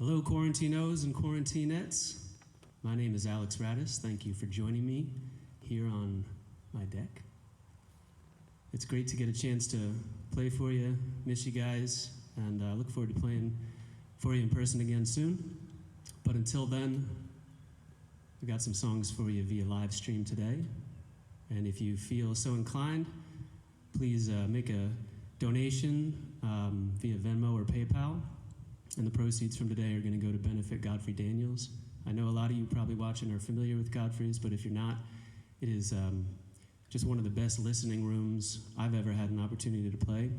Hello, Quarantinos and Quarantinettes. My name is Alex Radus. Thank you for joining me here on my deck. It's great to get a chance to play for you, miss you guys, and look forward to playing for you in person again soon. But until then, we got some songs for you via live stream today. And if you feel so inclined, please make a donation via Venmo or PayPal. And the proceeds from today are going to go to benefit Godfrey Daniels. I know a lot of you probably watching are familiar with Godfrey's, but if you're not, it is just one of the best listening rooms I've ever had an opportunity to play.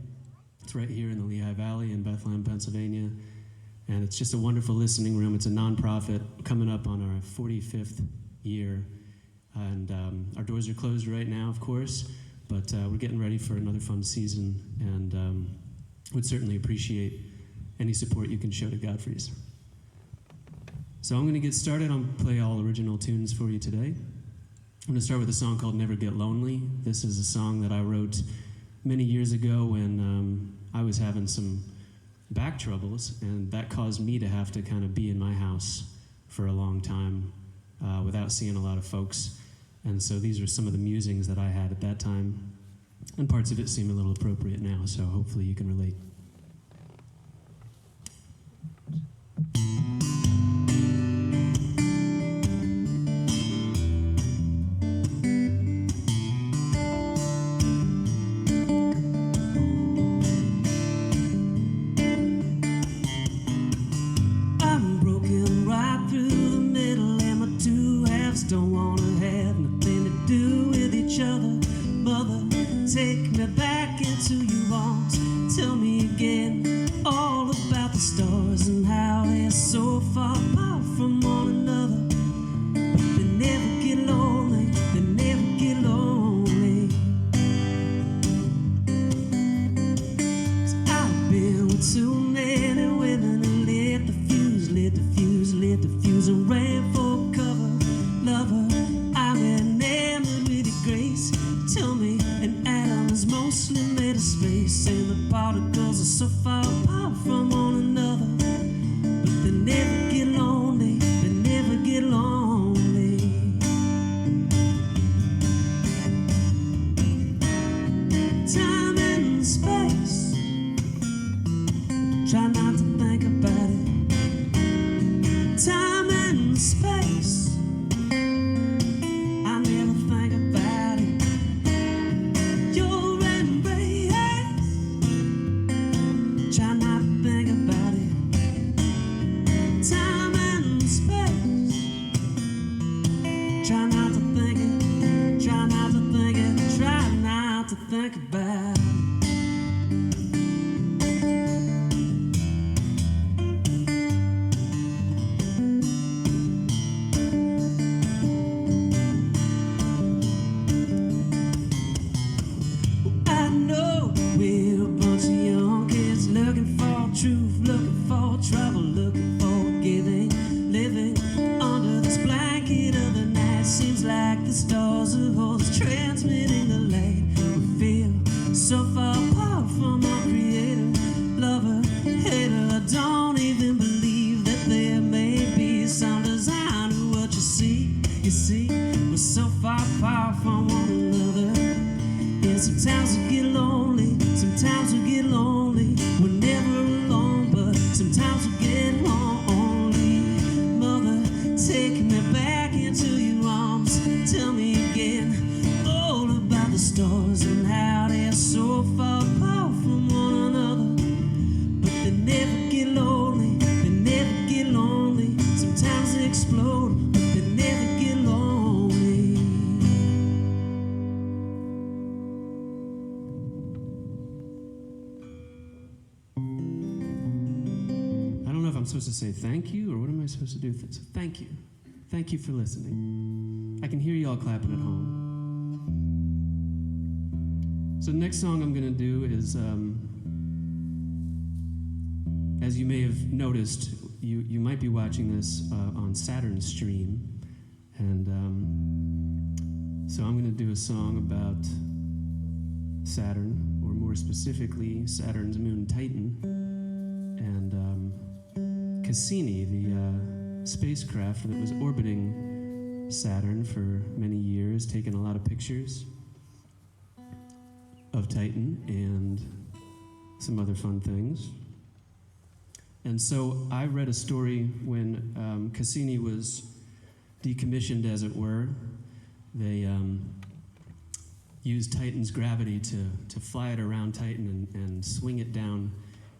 It's right here in the Lehigh Valley in Bethlehem, Pennsylvania. And it's just a wonderful listening room. It's a nonprofit coming up on our 45th year. And our doors are closed right now, of course, but we're getting ready for another fun season, and would certainly appreciate any support you can show to Godfrey's. So I'm going to get started. I'm going to play all original tunes for you today. I'm going to start with a song called Never Get Lonely. This is a song that I wrote many years ago when I was having some back troubles, and that caused me to have to kind of be in my house for a long time without seeing a lot of folks. And so these are some of the musings that I had at that time, and parts of it seem a little appropriate now, so hopefully you can relate. I'm broken right through the middle, and my two halves don't want to have nothing to do with each other. Mother, take me back into your arms. Tell me again all about the stars and how they're so far apart from one another. But they never get lonely, they never get lonely. 'Cause I've been with too many women who lit the fuse, lit the fuse, lit the fuse, and ran for cover. Lover, I'm enamored with your grace. Tell me an atom is mostly made of space, and the particles are so far apart from one another. But they never get lonely, they never get lonely. Time and space, try not to think about it. Time and space, I never think about it. Your embrace, try not to think about it. Time and space, try not to think it, try not to think it, try not to think about it. I know we're a bunch of young kids looking for truth, looking for trouble, looking for giving, living under this blanket of the night. Seems like the stars are holes transmitting the light. We feel so far apart from our creator, lover, hater. I don't even believe that there may be some design to what you see. You see, we're so far apart from one another. And sometimes we get lonely, sometimes we get lonely. We're never alone, but sometimes we get lonely. Mother, take me back into your arms. Tell me again all about the stars and how they're so far apart from one another. But they never get lonely, they never get lonely. Sometimes they explode, but they never get lonely. I don't know if I'm supposed to say thank you, or what am I supposed to do? So thank you. Thank you for listening. I can hear you all clapping at home. So the next song I'm going to do is, as you may have noticed, you might be watching this on Saturn stream. And so I'm going to do a song about Saturn, or more specifically, Saturn's moon Titan. And Cassini, the spacecraft that was orbiting Saturn for many years, taking a lot of pictures of Titan and some other fun things. And so I read a story when Cassini was decommissioned, as it were. They used Titan's gravity to fly it around Titan and swing it down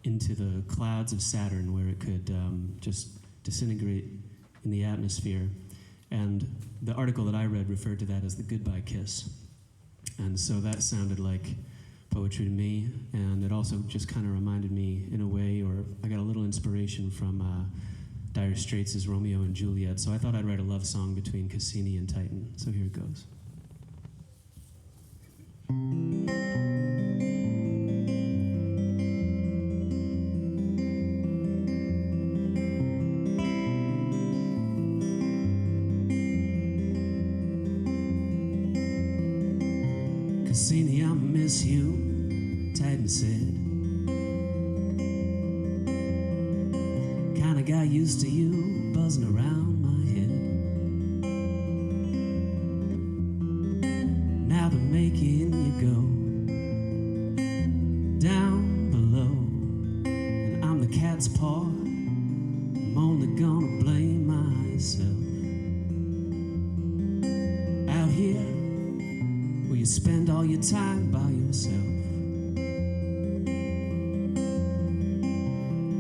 into the clouds of Saturn, where it could just disintegrate in the atmosphere. And the article that I read referred to that as the goodbye kiss. And so that sounded like poetry to me, and it also just kind of reminded me, in a way, or I got a little inspiration from Dire Straits' Romeo and Juliet, so I thought I'd write a love song between Cassini and Titan. So here it goes. Cassini, I miss you, Titan said. Kinda got used to you buzzing around my head. Now they're making you go down below, and I'm the cat's paw. I'm only gonna blame myself. Out here, where you spend all your time by yourself.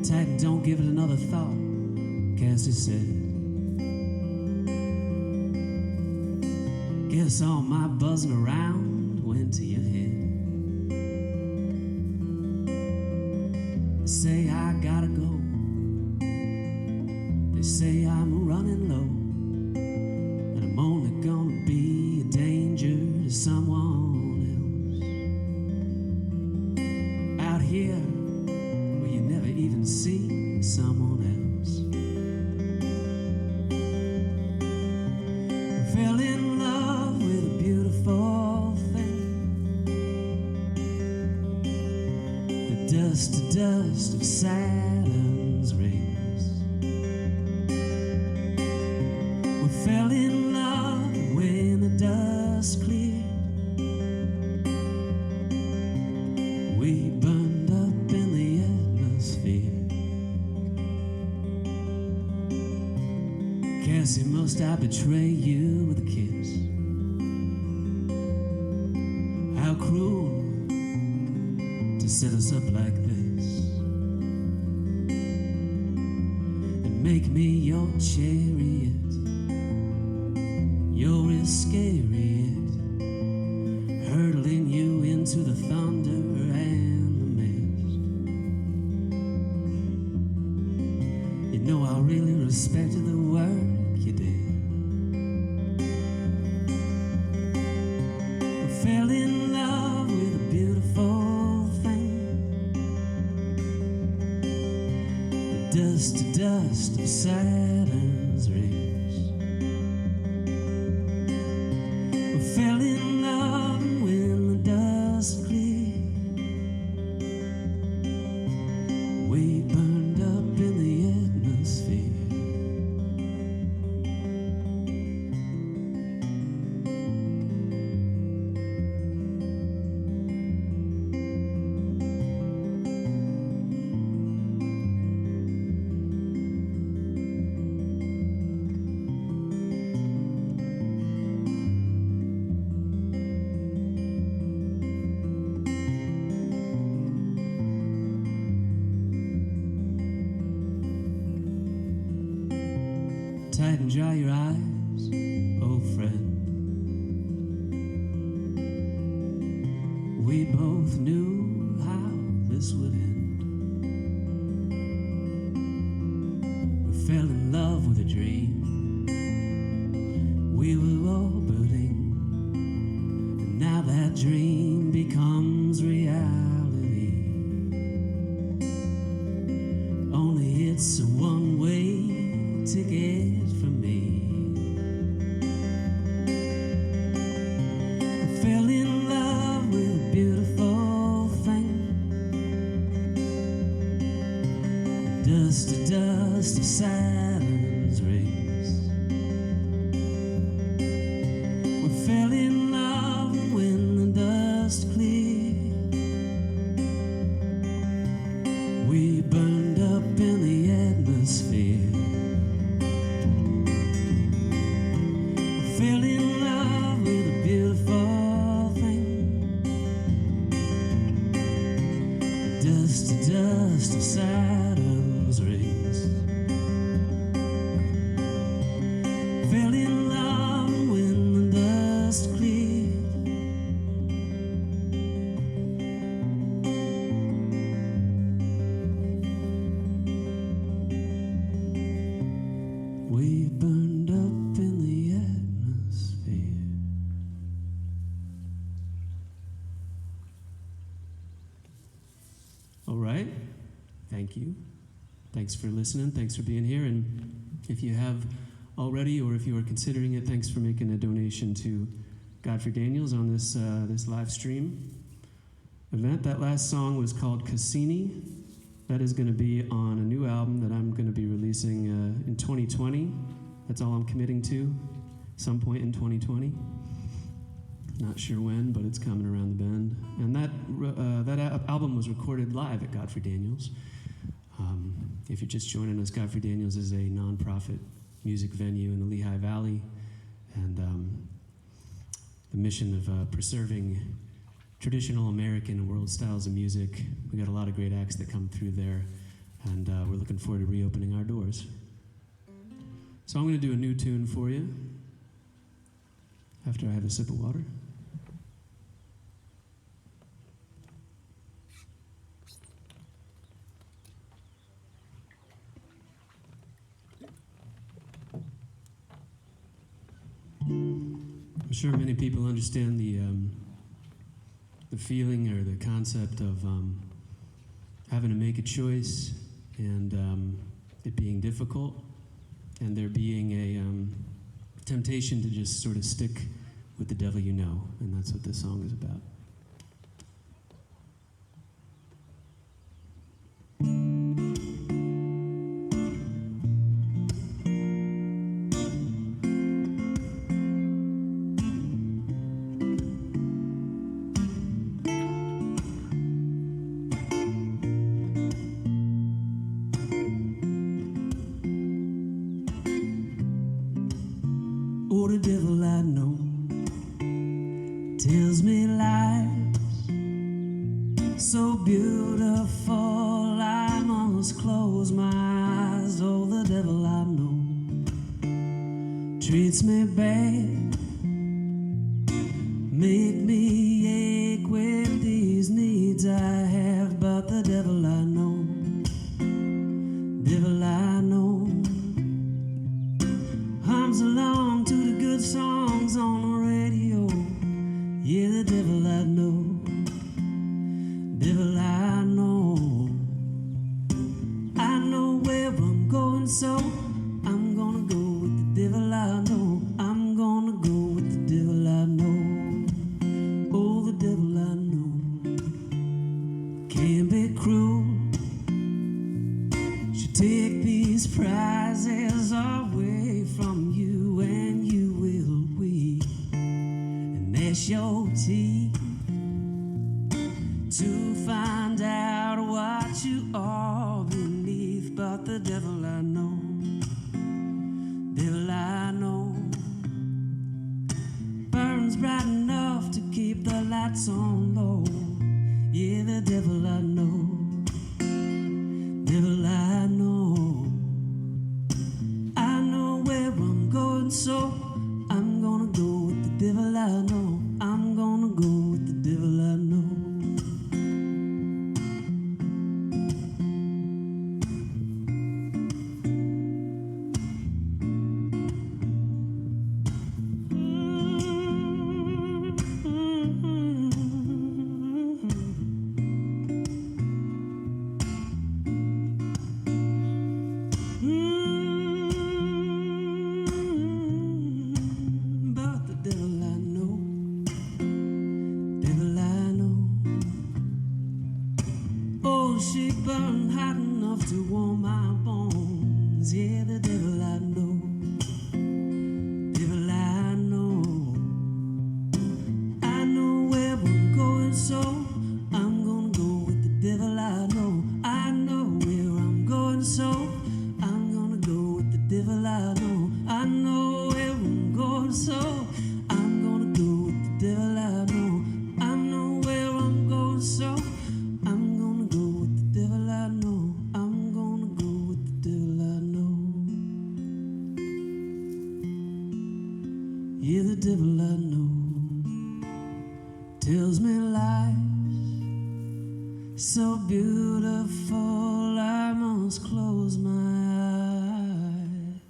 Titan, don't give it another thought, Cassie said. Guess all my buzzing around went to your head. They say I gotta go. They say I'm running low, and I'm only gonna be a danger to someone else. Out here, where you never even see someone else. I fell in love with a beautiful thing. The dust to dust of Saturn's rings. We fell in love when the dust cleared. We burned up in the atmosphere. Cassie, must I betray you with a kiss? How cruel to set us up like this and make me your chariot, your Iscariot, hurtling you into the thunder and the mist. You know I really respected the work you did. I fell in love with a beautiful thing. The dust to dust of Saturn's rings. We fell in love when the dust cleared. We burned up in the atmosphere. Titan, dry your eyes, old friend. We both knew how this would end. We fell in love with a dream. We were orbiting, and now that dream becomes reality. Only it's a one-way ticket for me. I fell in love with a beautiful thing. dust to dust of Saturn's rays. We fell in love when the dust cleared. We burned up in the atmosphere. We fell in love with a beautiful thing. Dust to dust of Saturn's rings. Fell in love when the dust cleared. We burned up in the atmosphere. All right. Thank you. Thanks for listening. Thanks for being here. And if you have already, or if you are considering it, thanks for making a donation to Godfrey Daniels on this live stream event. That last song was called Cassini. That is going to be on a new album that I'm going to be releasing in 2020. That's all I'm committing to, some point in 2020. Not sure when, but it's coming around the bend. And that album was recorded live at Godfrey Daniels. If you're just joining us, Godfrey Daniels is a nonprofit music venue in the Lehigh Valley, and the mission of preserving traditional American and world styles of music. We got a lot of great acts that come through there, and we're looking forward to reopening our doors. So I'm going to do a new tune for you after I have a sip of water. I'm sure many people understand the feeling or the concept of having to make a choice and it being difficult, and there being a temptation to just sort of stick with the devil you know, and that's what this song is about. Oh, the devil I know tells me lies so beautiful I must close my eyes. Oh, the devil I know treats me bad, make me ache with these needs I have. But the devil I know, devil I know, hums along to the good songs on the radio. Yeah, the devil I know, devil I know. I know where I'm going, so I'm gonna go with the devil I know. I'm gonna go with the devil I know. Oh, the devil I know can be cruel. Should take these prizes away from you, and you will weep and gnash your teeth to find out what you are beneath. But the devil I know, devil I know, burns bright enough to keep the lights on low. Yeah, the devil I know, devil I know. I know where I'm going, so I'm gonna go with the devil I know. I'm gonna go means, yeah, the devil I know. Devil I know. I know where I'm going, so I'm gonna go with the devil I know. I know where I'm going, so I'm gonna go with the devil I know. I know where I'm going, so I'm gonna go with the devil I know. I know where I'm going, so I'm gonna go with the devil I know. I'm gonna go with the devil I know. Yeah, the devil I know tells me lies so beautiful I must close my eyes.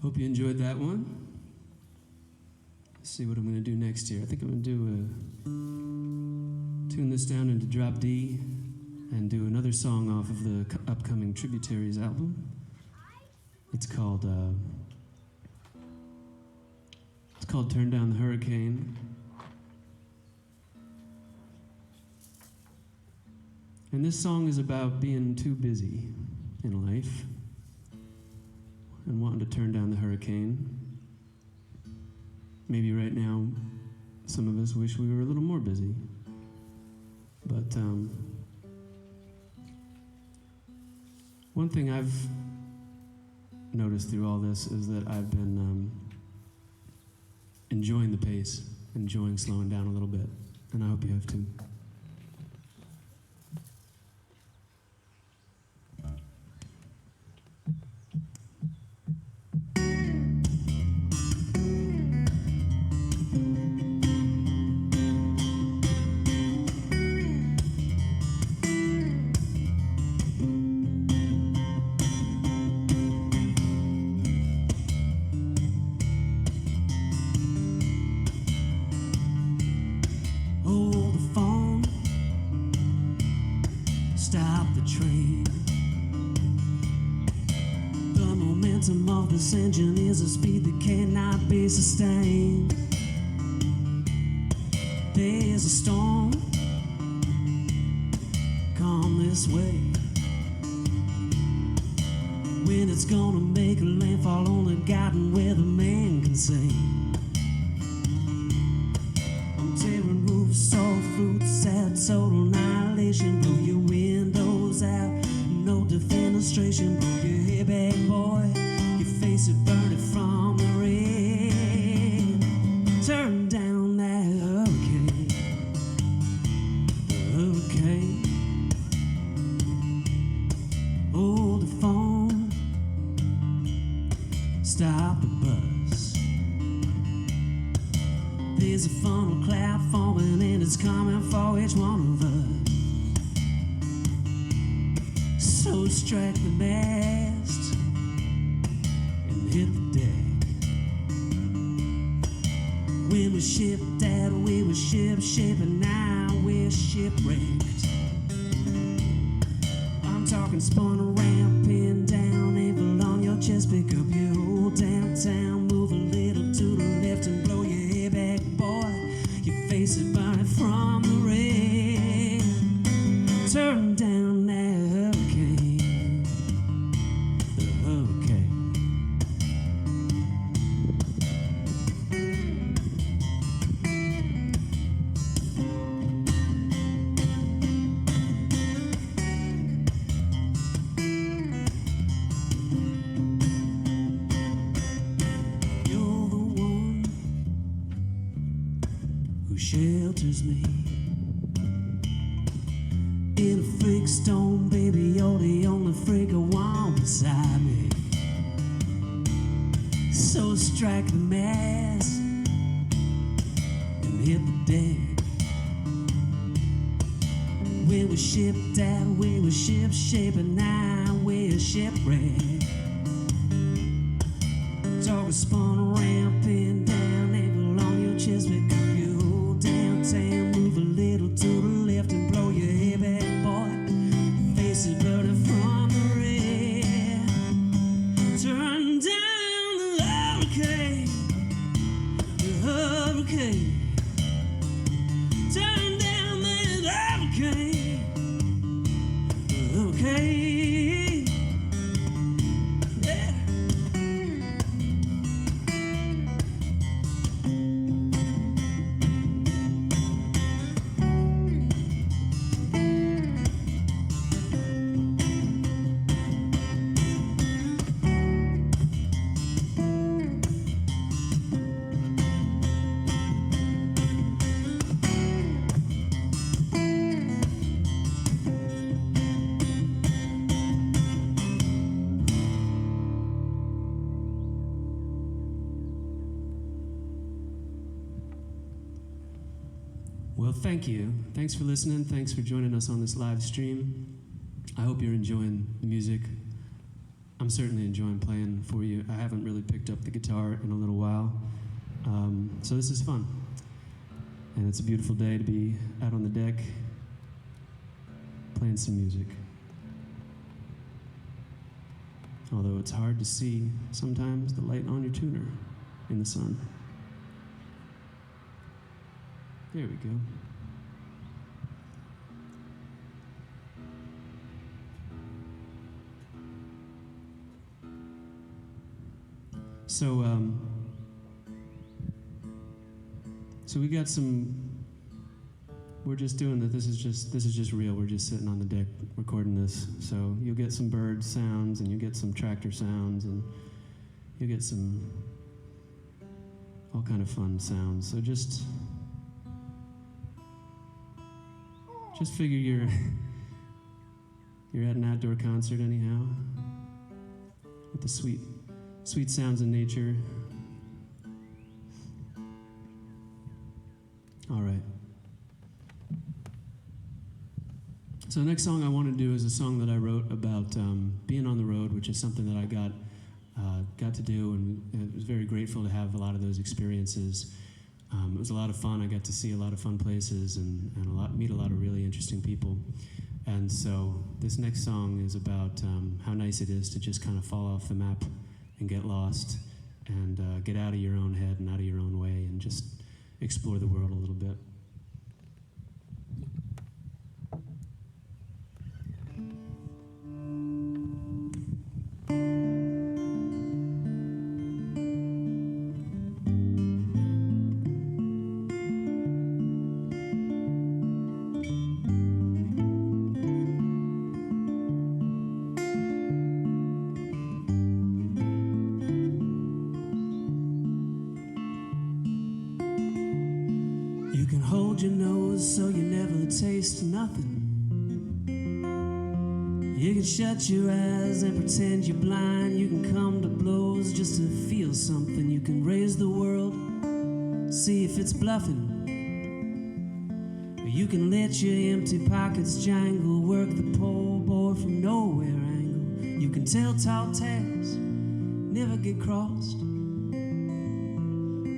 Hope you enjoyed that one. Let's see what I'm going to do next here. I think I'm going to tune this down into drop D and do another song off of the upcoming Tributaries album. It's called Turn Down the Hurricane. And this song is about being too busy in life and wanting to turn down the hurricane. Maybe right now, some of us wish we were a little more busy. But one thing I've noticed through all this is that I've been enjoying the pace, enjoying slowing down a little bit, and I hope you have too. Hold the phone, stop the train. The momentum of this engine is a speed that cannot be sustained. There's a storm, come this way. When it's gonna make a landfall, only God and weatherman can say. I'm tearing roofs off, fruits out, total annihilation. Blow your windows out, no defenestration. Blow your hair back, boy, your face is burning from the rain. Turn down that hurricane, the hurricane. Hold the phone, stop the bus. There's a funnel cloud forming and it's coming for each one of us. So strike the mast and hit the deck. When we shipped out, we were ship-shape, and now we're shipwrecked. I'm talking spun around, pinned down, ankle on your chest. Pick up your old downtown, move a little to the left and blow your hair back, boy. Your face is burning from the rain. Turn down that hurricane, the hurricane. You're the one who shelters me. In a freak stone, baby, you're the only freak I want beside me. So strike the mast and hit the deck. When we shipped out, we were ship-shape, and now we're shipwrecked. Talking spun around, pinned down, ankle on your chest. Pick up your old downtown, move a little to the left and blow your hair back, boy. Your face is burning from the rain. Turn down the hurricane, the hurricane. Turn down Well, thank you. Thanks for listening. Thanks for joining us on this live stream. I hope you're enjoying the music. I'm certainly enjoying playing for you. I haven't really picked up the guitar in a little while, so this is fun. And it's a beautiful day to be out on the deck playing some music. Although it's hard to see sometimes the light on your tuner in the sun. There we go. So we got some. We're just doing that. This is just real. We're just sitting on the deck recording this. So you'll get some bird sounds, and you'll get some tractor sounds, and you'll get some all kind of fun sounds. So just figure you're at an outdoor concert anyhow, with the sweet sounds of nature. All right. So the next song I want to do is a song that I wrote about being on the road, which is something that I got to do, and I was very grateful to have a lot of those experiences. It was a lot of fun. I got to see a lot of fun places and meet a lot of really interesting people. And so this next song is about how nice it is to just kind of fall off the map and get lost and get out of your own head and out of your own way and just explore the world a little bit. Hold your nose so you never taste nothing. You can shut your eyes and pretend you're blind. You can come to blows just to feel something. You can raise the world, see if it's bluffing. Or you can let your empty pockets jangle, work the poor boy from nowhere angle. You can tell tall tales, never get crossed.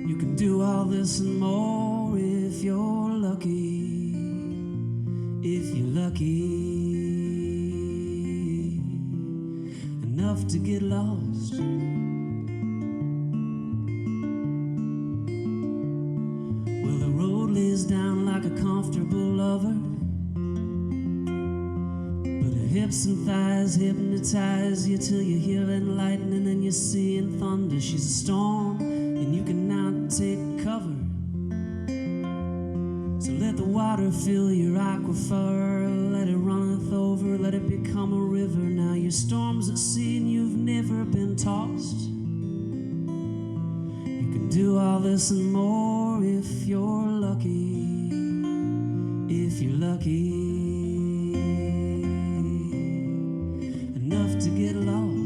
You can do all this and more if you're lucky, if you're lucky enough to get lost. Well, the road lays down like a comfortable lover, but her hips and thighs hypnotize you till you hear lightning and you're seeing thunder. She's a storm and you cannot take cover. So let the water fill your aquifer, let it runneth over, let it become a river. Now your storm's at sea and you've never been tossed. You can do all this and more if you're lucky, if you're lucky enough to get lost.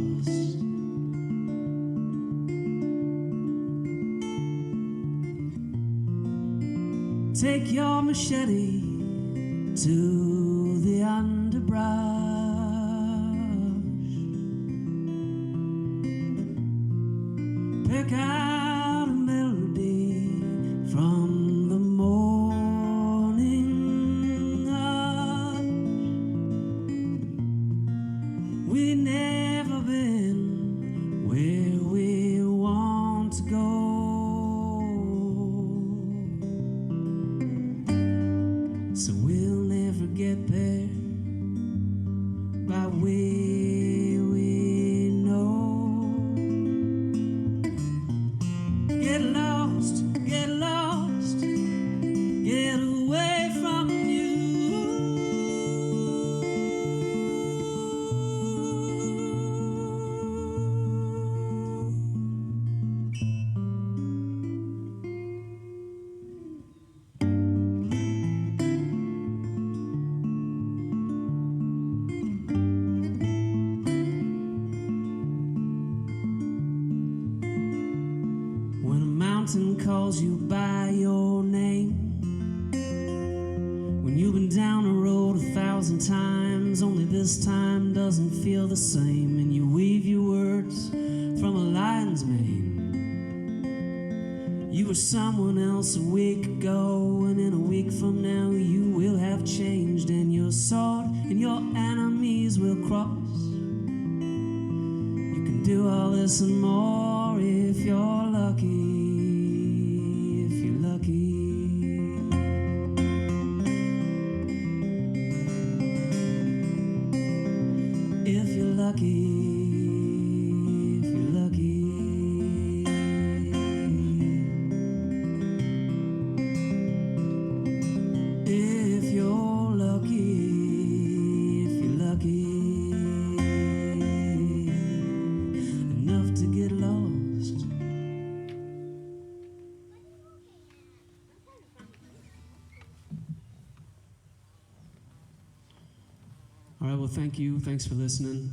Take your machete to the underbrush. Pick out a melody from the morning hush. We never been where we want to go. So we'll never get there by way we know. Get lost, get away from you. When a mountain calls you by your name, doesn't feel the same, and you weave your words from a lion's mane. You were someone else a week ago, and in a week from now you will have changed, and your sword and your enemies will cross. You can do all this and more if you're lucky, if you're lucky. If you're lucky, if you're lucky. If you're lucky, if you're lucky enough to get lost. All right, well, thank you. Thanks for listening.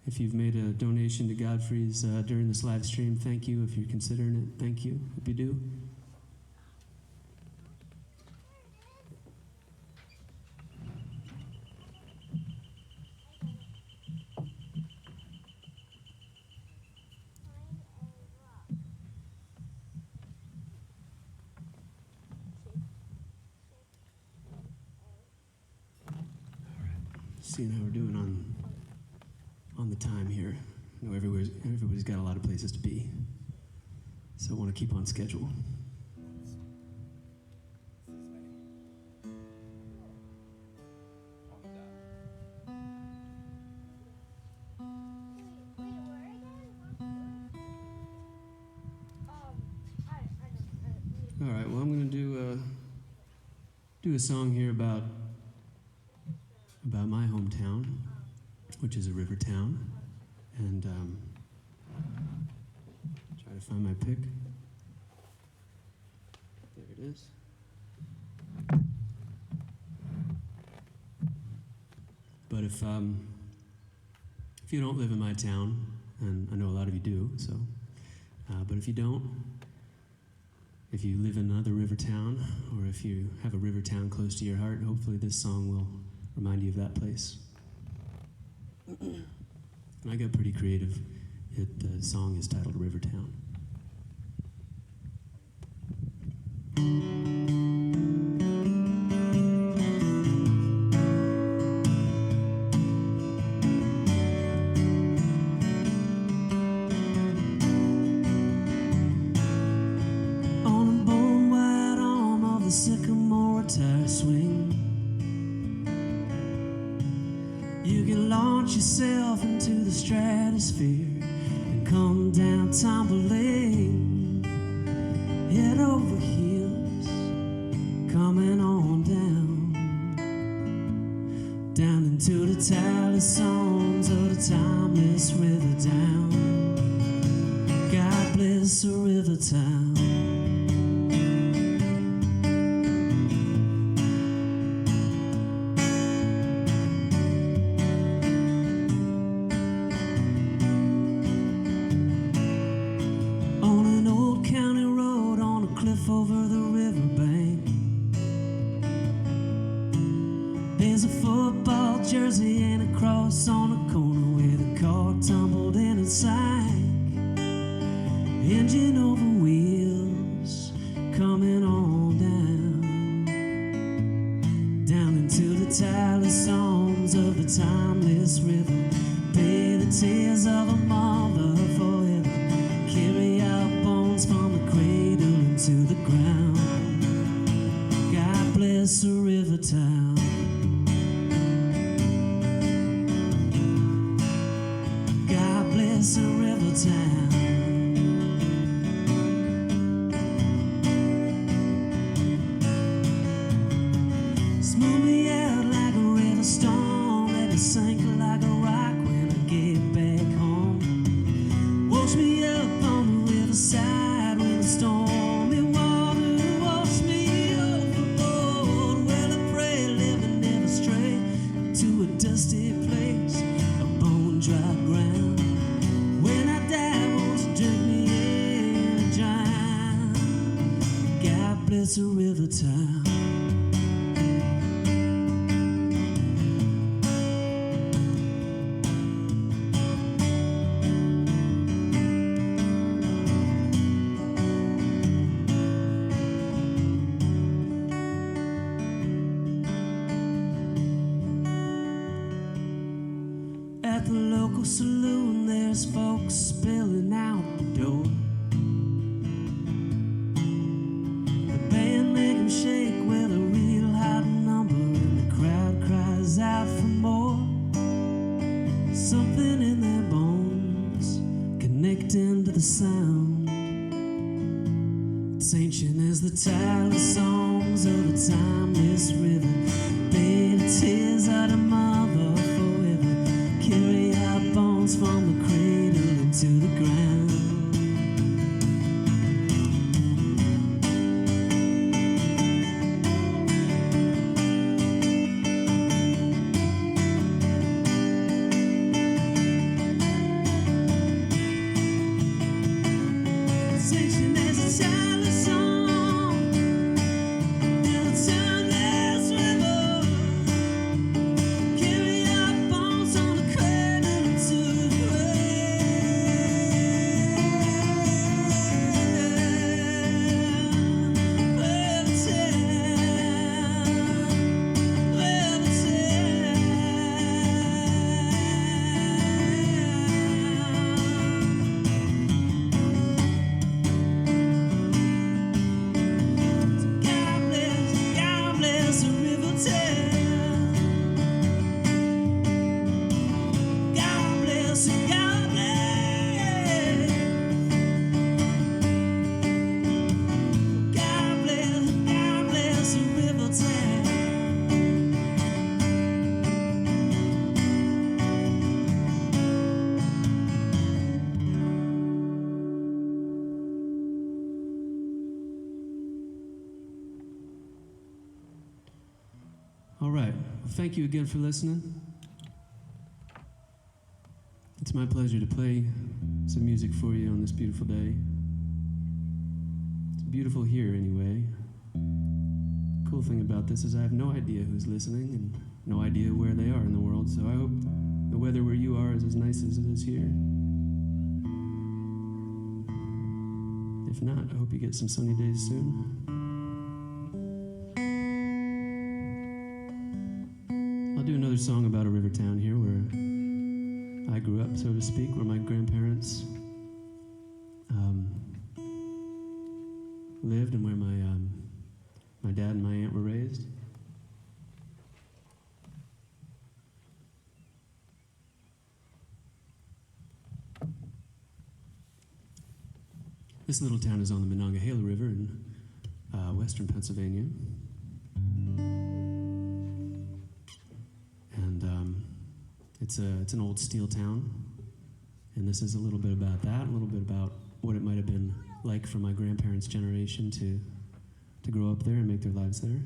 If you've made a donation to Godfrey's during this live stream, thank you. If you're considering it, thank you. Hope you do. Seeing how we're doing on the time here. I know everybody's got a lot of places to be, so I want to keep on schedule. All right. Well, I'm going to do a song here about my hometown, which is a river town, and try to find my pick. There it is. But if you don't live in my town, and I know a lot of you do, so, but if you don't, if you live in another river town, or if you have a river town close to your heart, hopefully this song will remind you of that place. And I got pretty creative. The song is titled River Town. On a bone white arm of the sycamore tire swing, you can launch yourself into the stratosphere and come down tumbling, head over heels, coming on down into the tireless songs of the timeless river down. God bless the river town. Over the riverbank, there's a football jersey and a cross on the corner where the car tumbled and it sank. Engine over wheels, coming on down into the tireless songs of the timeless river. Pay the tears of a mother forever. Carry out bones from the cradle to the ground. God bless the river town. God bless the river town. Smooth me out like a river storm. Let me sink like a rock when I get back home. Wash me up on the riverside when the storm dusty place, a bone dry ground. When I die, won't you drink me in and drown? God bless the river town. the tireless songs of a timeless river. Bathe the tears out of mother forever. Carry our bones from the cradle into the ground. Singing as a tireless song in a timeless river. Carry our bones on the cradle into the God bless the river tale. God bless, God bless. God bless the river tale. All right. Well, thank you again for listening. It's my pleasure to play some music for you on this beautiful day. It's beautiful here anyway. Cool thing about this is I have no idea who's listening and no idea where they are in the world, so I hope the weather where you are is as nice as it is here. If not, I hope you get some sunny days soon. I'll do another song about a river town here where I grew up, so to speak, where my grandparents lived and where my dad and my aunt were raised. This little town is on the Monongahela River in western Pennsylvania. And it's an old steel town, and this is a little bit about that, a little bit about what it might have been like for my grandparents' generation to grow up there and make their lives there.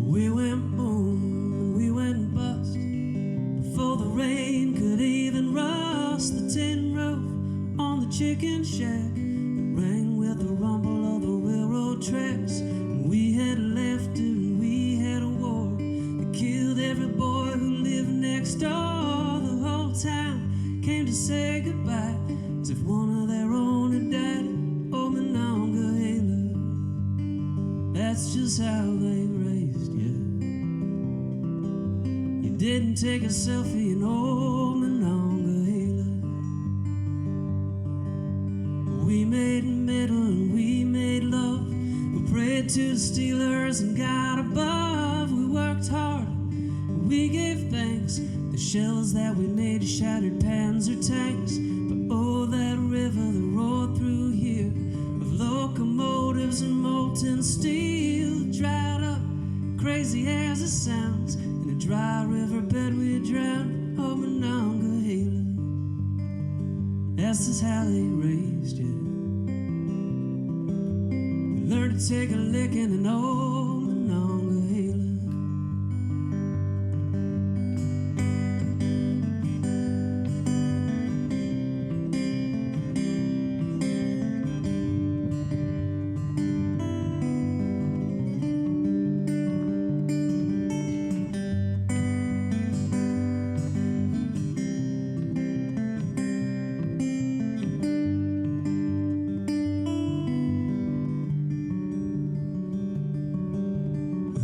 We went boom and we went bust before the rain could even rust the tin roof on the chicken shack. It rang with the rumble of the railroad tracks. And we had left and we had a war that killed every boy who lived next door. The whole town came to say goodbye as if one of their own had died. Oh, Monongahela, that's just how they raised you. You didn't take a selfie in old Monongahela. We made metal and we made love. We prayed to the Steelers and God above. We worked hard and we gave thanks. The shells that we made shattered Panzer tanks. But oh, that river that roared through here of locomotives and molten steel dried up, crazy as it sounds. In a dry riverbed we drowned. Oh, Monongahela, that's just how they raised you. We learned to take a licking in old Monongahela.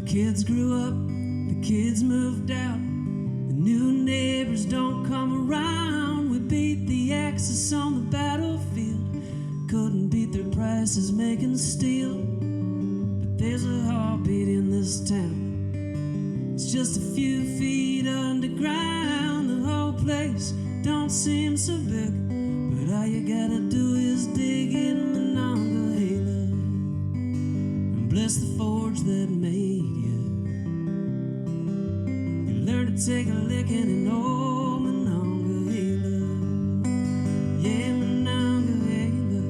Kids grew up, the kids moved out. The new neighbors don't come around. We beat the Axis on the battlefield. Couldn't beat their price West is making steel, but there's a heartbeat in this town. It's just a few feet underground. The whole place don't seem so big, but all you gotta do is dig in Monongahela and bless the forge that made you. You learn to take a licking in old Monongahela. Yeah, Monongahela,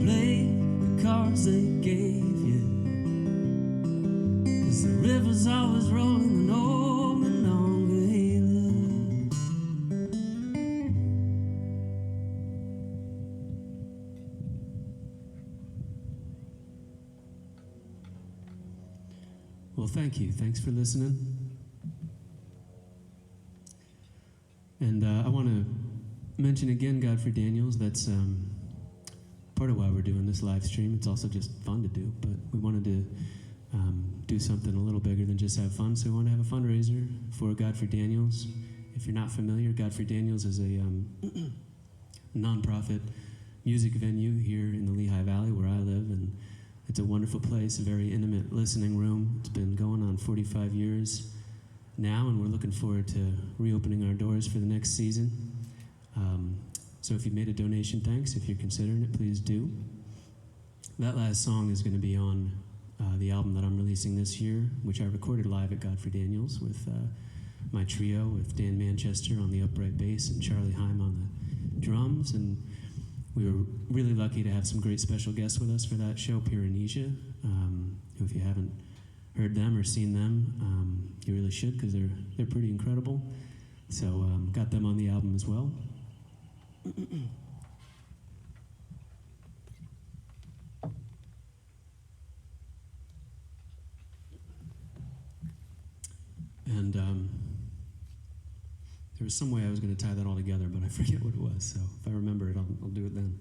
play the cards they gave you, 'cause the river's always rolling in old Monongahela. Well, thank you. Thanks for listening. And I want to mention again Godfrey Daniels. That's part of why we're doing this live stream. It's also just fun to do, but we wanted to do something a little bigger than just have fun. So we want to have a fundraiser for Godfrey Daniels. If you're not familiar, Godfrey Daniels is a nonprofit music venue here in the Lehigh Valley where I live, and it's a wonderful place, a very intimate listening room. It's been going on 45 years now, and we're looking forward to reopening our doors for the next season. So if you made a donation, thanks. If you're considering it, please do. That last song is going to be on the album that I'm releasing this year, which I recorded live at Godfrey Daniels with my trio, with Dan Manchester on the upright bass and Charlie Heim on the drums. And we were really lucky to have some great special guests with us for that show, Pyrenesia, who, if you haven't heard them or seen them, you really should, because they're pretty incredible. So got them on the album as well. And there was some way I was going to tie that all together, but I forget what it was. So if I remember it, I'll do it then.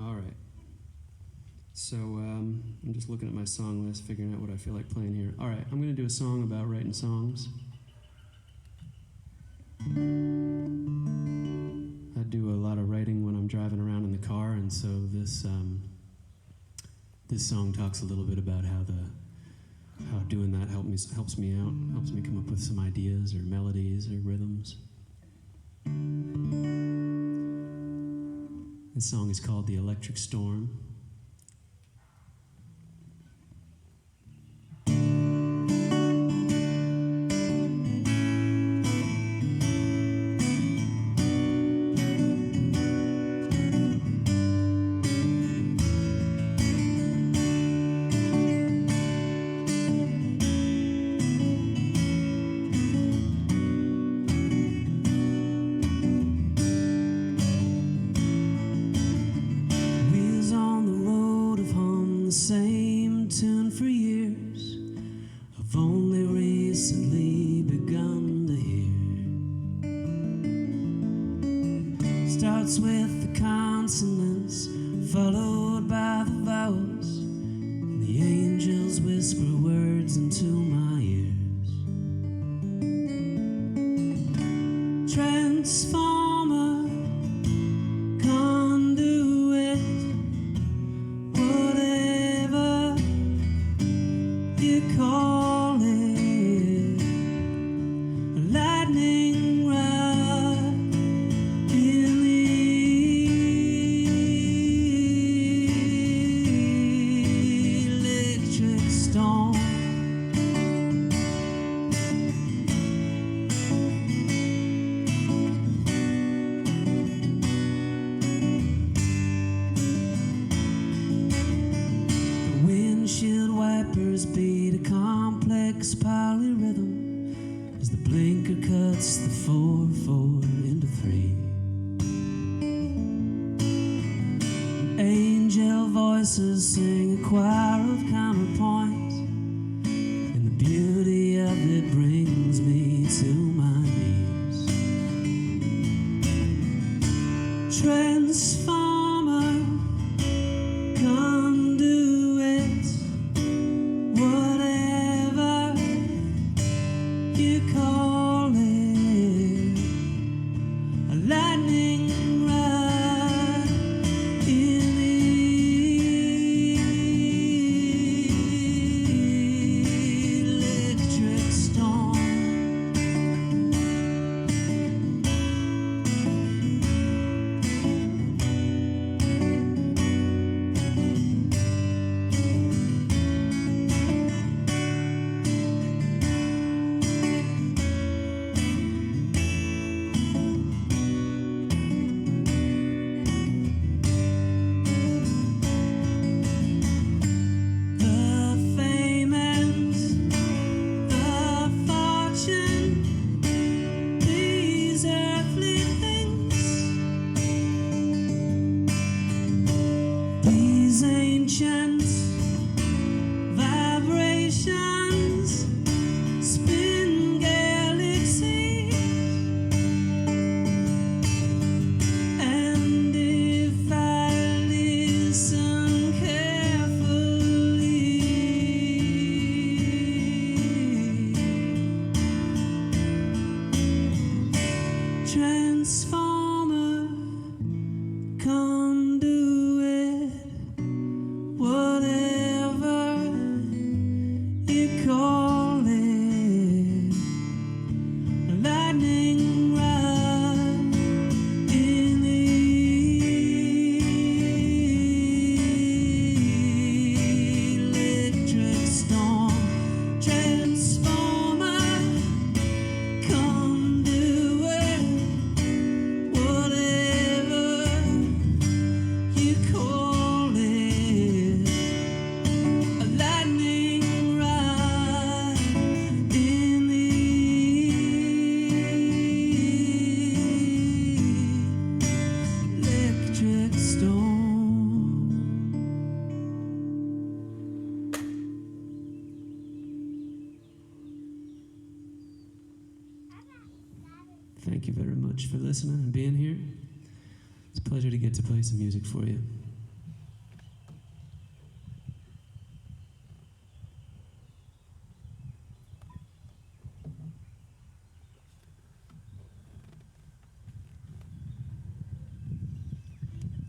All right. So I'm just looking at my song list, figuring out what I feel like playing here. All right, I'm going to do a song about writing songs. I do a lot of writing when I'm driving around in the car, and so this song talks a little bit about how doing that helps me out, helps me come up with some ideas or melodies or rhythms. This song is called The Electric Storm. Same tune for years, I've only recently begun to hear. Starts with the consonants, followed by the vowels, and the angels whisper words into my ears. Transformer, conduit, you call it, a lightning rod in the electric storm. The windshield wipers beat a complex polyrhythm as the blinker cuts the 4/4 into 3. Angel voices sing a choir of counterpoints, and the beauty of it brings me to my knees. Transformer, conduit, whatever you call it, a lightning ancient vibrations spin galaxies, and if I listen carefully, transformer, conduit, whatever you call it, lightning rod in the electric storm, transformer, conduit, whatever you call it, a lightning rod in the electric storm. Thank you very much for listening and being here. It's a pleasure to get to play some music for you.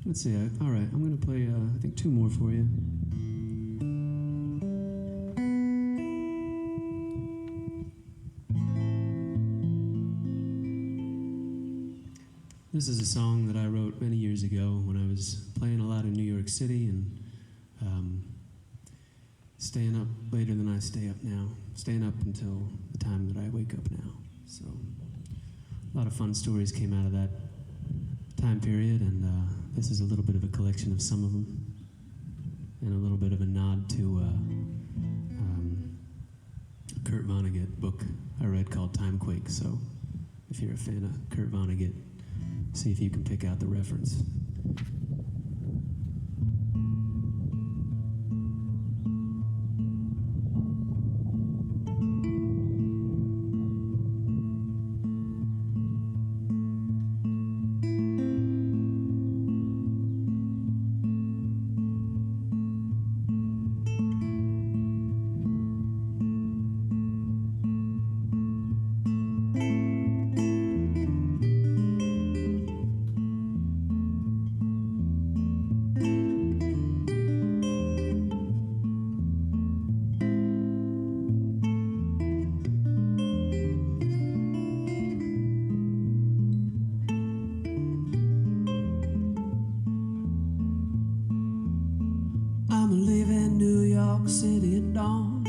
Let's see. All right, I'm going to play, I think, two more for you. This is a song that I wrote many years ago when I was playing a lot in New York City and staying up later than I stay up now, staying up until the time that I wake up now. So a lot of fun stories came out of that time period, and this is a little bit of a collection of some of them, and a little bit of a nod to a Kurt Vonnegut book I read called Timequake. So if you're a fan of Kurt Vonnegut, see if you can pick out the reference. I'm leaving New York City at dawn.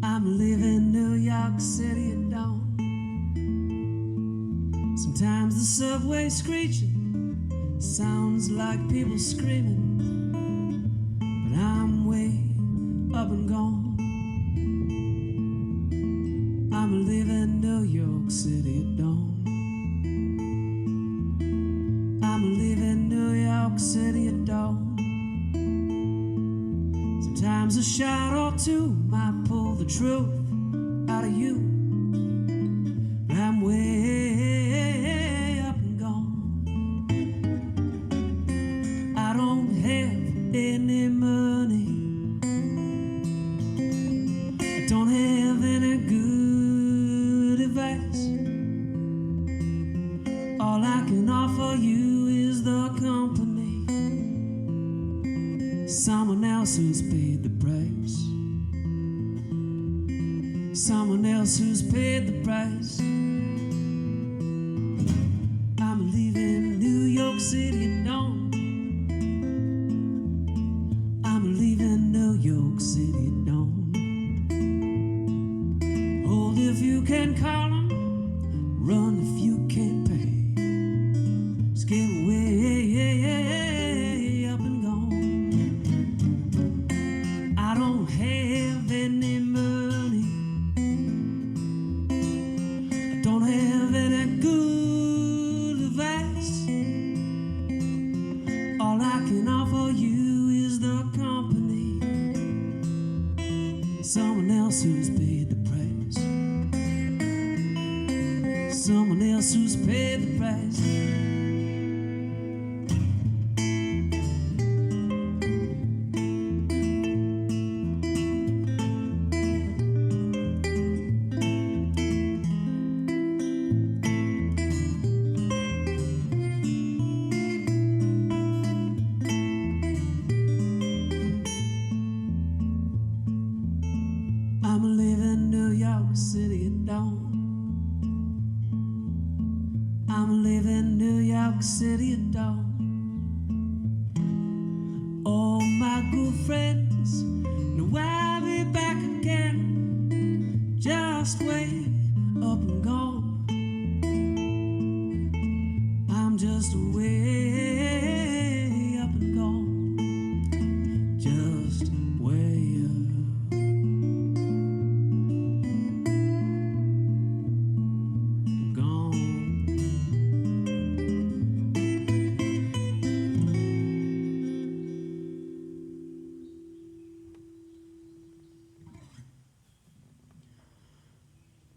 I'm leaving New York City at dawn. Sometimes the subway screeching sounds like people screaming, but I'm way up and gone. I'm leaving New York City at dawn. I'm leaving New York City at dawn. Sometimes a shot or two might pull the truth out of you, but I'm way up and gone. I don't have any money, I don't have any good advice. All I can offer you is the company, someone else who's paid the price, someone else who's paid the price. I'm leaving New York City at dawn. I'm leaving New York City at dawn. Hold if you can call 'em, run if you can't pay. Just get way up and gone. I don't have any money, I don't have any good advice. All I can I'm leaving New York City at dawn. I'm leaving New York City at dawn. All my good friends know I'll be back again, just way up and gone. I'm just way up and gone, just way up.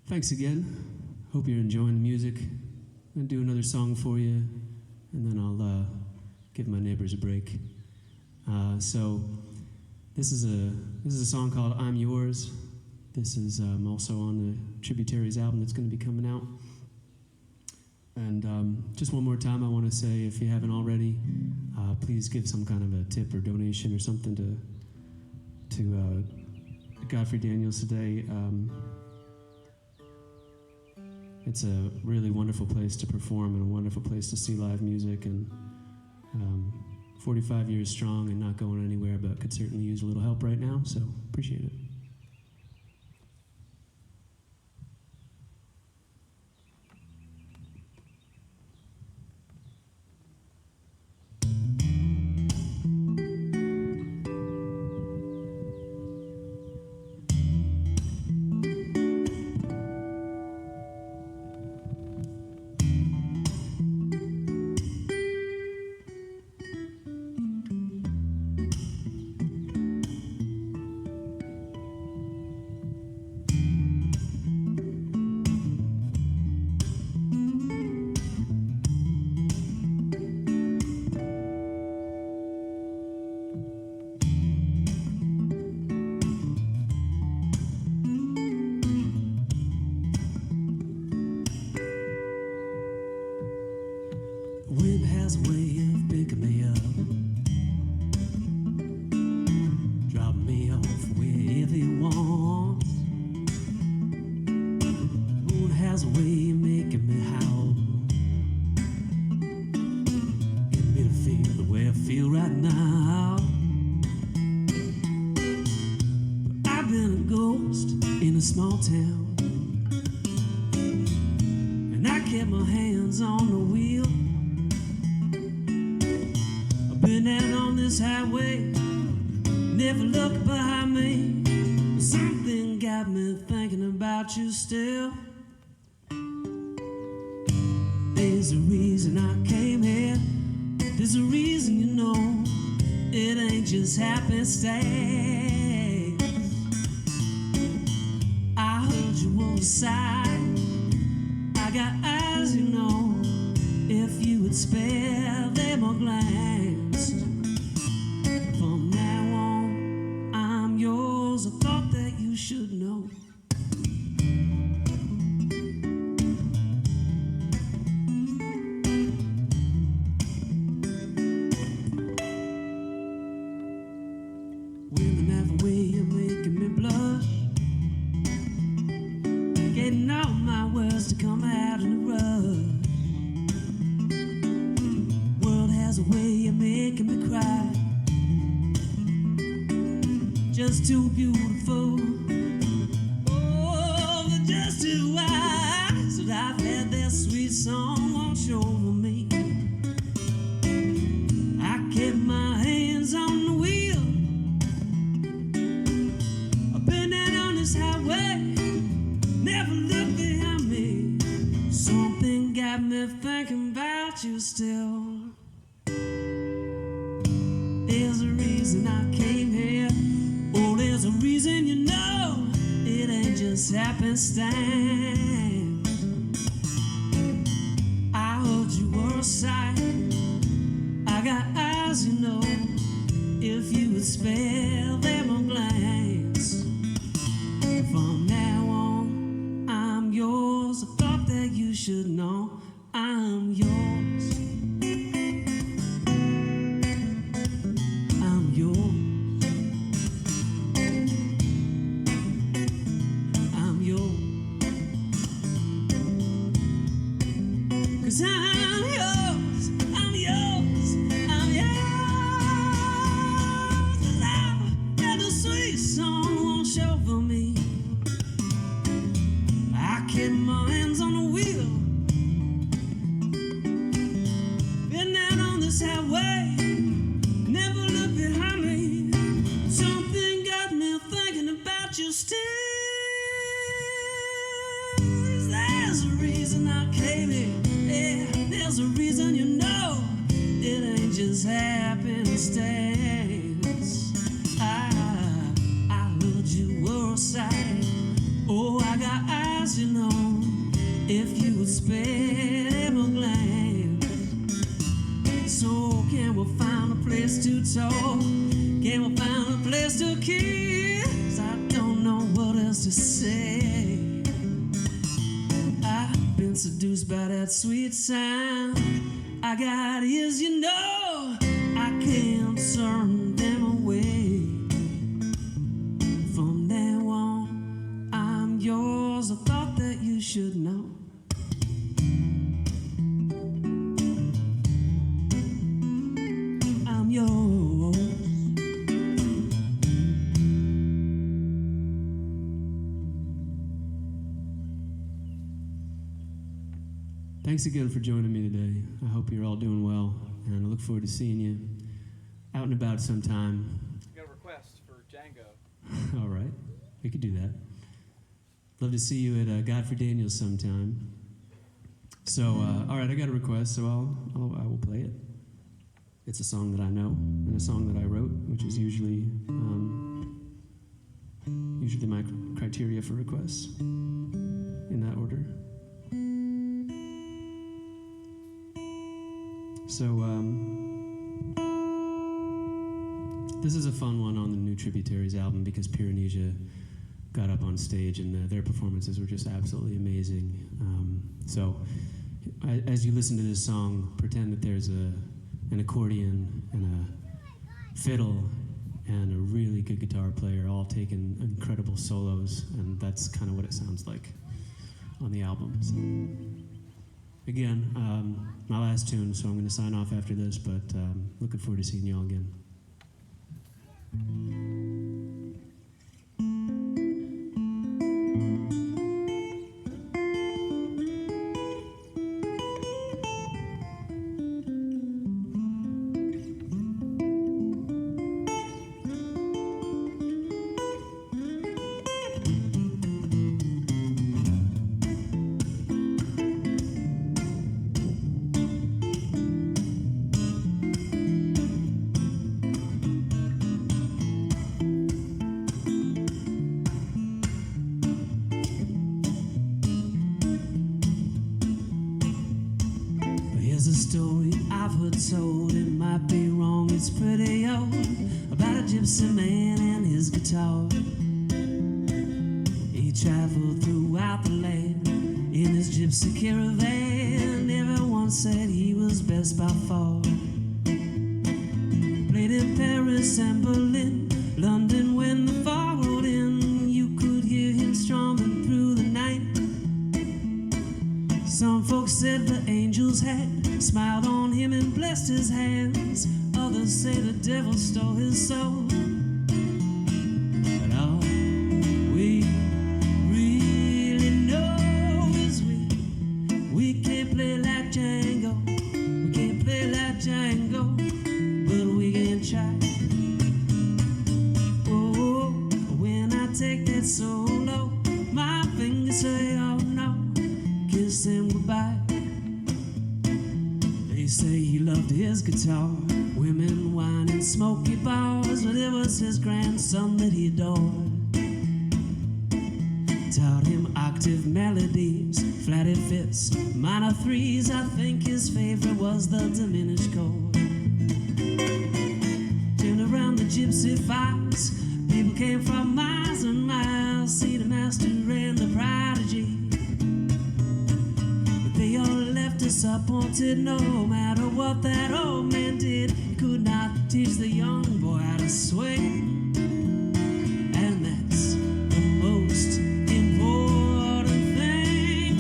Thanks again. Hope you're enjoying the music. I'm gonna do another song for you, and then I'll give my neighbors a break. So this is a song called "I'm Yours." This is also on the Tributaries album that's going to be coming out. And just one more time, I want to say, if you haven't already, please give some kind of a tip or donation or something to Godfrey Daniels today. It's a really wonderful place to perform and a wonderful place to see live music, and 45 years strong and not going anywhere, but could certainly use a little help right now, so appreciate it. Wind has a way of picking me up, dropping me off wherever he wants. Moon has a way of making me howl, getting me to feel the way I feel right now. But I've been a ghost in a small town, and I kept my hands on the wheel. Been out on this highway, never looked behind me. Something got me thinking about you still. There's a reason I came here, there's a reason, you know. It ain't just happenstance. I heard you on the side, I got eyes, you know. If you would spare them a glance, from now on, I'm yours. I thought that you should know. Women have a way of making me blush, getting all my words to come out in a rush. Has a way of making me cry, just too beautiful. Oh, they're just too eyes that I've had that sweet song wash over me. I kept my hands on the wheel, I've been out on this highway, never looked behind me. Something got me thinking about you still. There's a reason I came here. Oh, there's a reason, you know. It ain't just happenstance. I heard you sight. I got eyes, you know, if you would spare them a glance. From now on, I'm yours. I thought that you should know I'm yours. I'm yours. I'm yours. 'Cause I'm yours. I'm yours. I'm yours. The love and the sweet song won't show for me. I keep my hands on the wheel. Been out on this highway, never look behind me. Something got me thinking about you still. There's a reason I came here. Yeah, there's a reason, you know. It ain't just happenstance. I heard you were a sight. Oh, I got eyes, you know, if you would spare them a glance. So can we find a place to talk? Can we find a place to kiss? I don't know what else to say. I've been seduced by that sweet sound. I got ears, you know, I can't turn them away. From now on, I'm yours. I thought that you should know. I'm yours. Thanks again for joining me today. I hope you're all doing well, and I look forward to seeing you out and about sometime. I got a request for Django. All right, we could do that. Love to see you at Godfrey Daniels sometime. So, all right, I got a request, so I will play it. It's a song that I know and a song that I wrote, which is usually my criteria for requests in that order. So, this is a fun one on the new Tributaries album because Pyrenesia got up on stage and their performances were just absolutely amazing. So, as you listen to this song, pretend that there's an accordion and a fiddle and a really good guitar player all taking incredible solos, and that's kind of what it sounds like on the album. So, again, my last tune, so I'm going to sign off after this, but looking forward to seeing you all again. Here's a story I've heard told, it might be wrong, it's pretty old, about a gypsy man and his guitar. He traveled throughout the land in his gypsy caravan. Everyone said he was best by far. Played in Paris and Berlin, London when the fog rolled in. You could hear him strumming through the night. Some folks said the angels had smiled on him and blessed his hands. Others say the devil stole his soul. But all we really know is we can't play like Django. We can't play like Django, but we can try. Oh, when I take that solo, my fingers say, oh no, kiss him goodbye. They say he loved his guitar, women, wine, and smoky bars, but it was his grandson that he adored. taught him octave melodies, flatted fifths, minor threes. I think his favorite was the diminished chord. Turned around the gypsy files, people came from miles and miles, see the master and the prodigy. But they all left disappointed, no matter what that old man did. He could not teach the young boy how to swing. And that's the most important thing.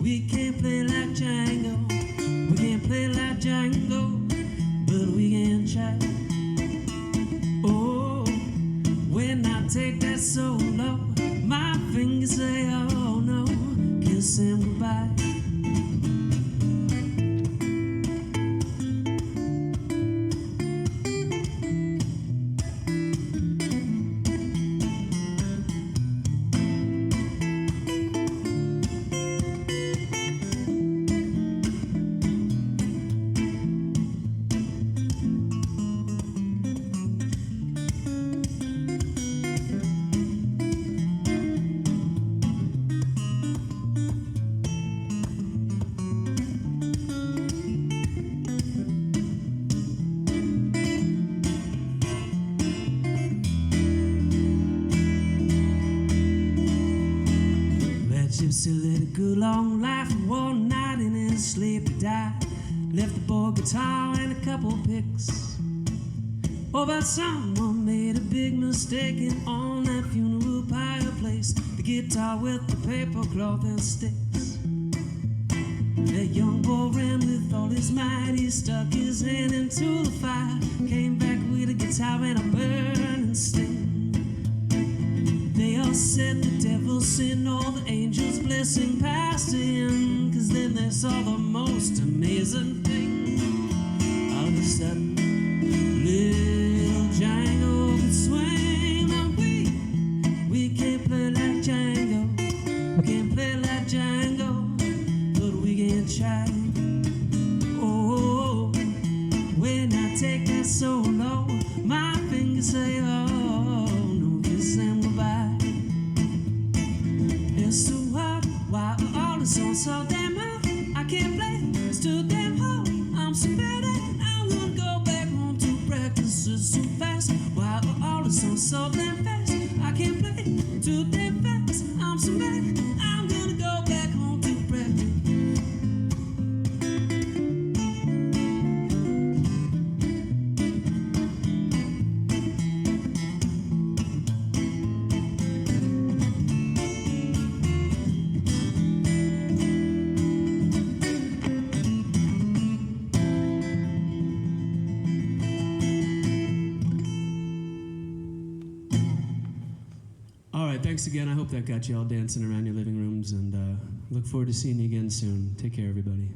We can't play like Django, we can't play like Django, but we can try. Oh, when I take that solo, my fingers say, oh no, kiss him goodbye. Gypsy led a good long life, and one night in his sleep he died. Left the boy guitar and a couple picks. Oh, but someone made a big mistake, and on that funeral fireplace, the guitar with the paper cloth and sticks. That young boy ran with all his might, he stuck his hand into the fire, came back with a guitar and a burning sting. They all said the devil sinned, all the angels blessing past him, 'cause then they saw the most amazing thing. All of a sudden, little Django could swing, and we can't play like Django, we can't play like Django, but we can try. Oh, when I take that solo, my fingers say, oh no, kiss them goodbye. It's so hard, why are all the songs so damn hard? I can't play, it's too damn hard. I'm so bad at it, I wanna go back home to practice it so fast. Why are all the songs so damn fast? I can't play, too damn fast. I'm so bad, I'm gonna go back home to practice. All right, thanks again. I hope that got you all dancing around your living rooms, and look forward to seeing you again soon. Take care, everybody.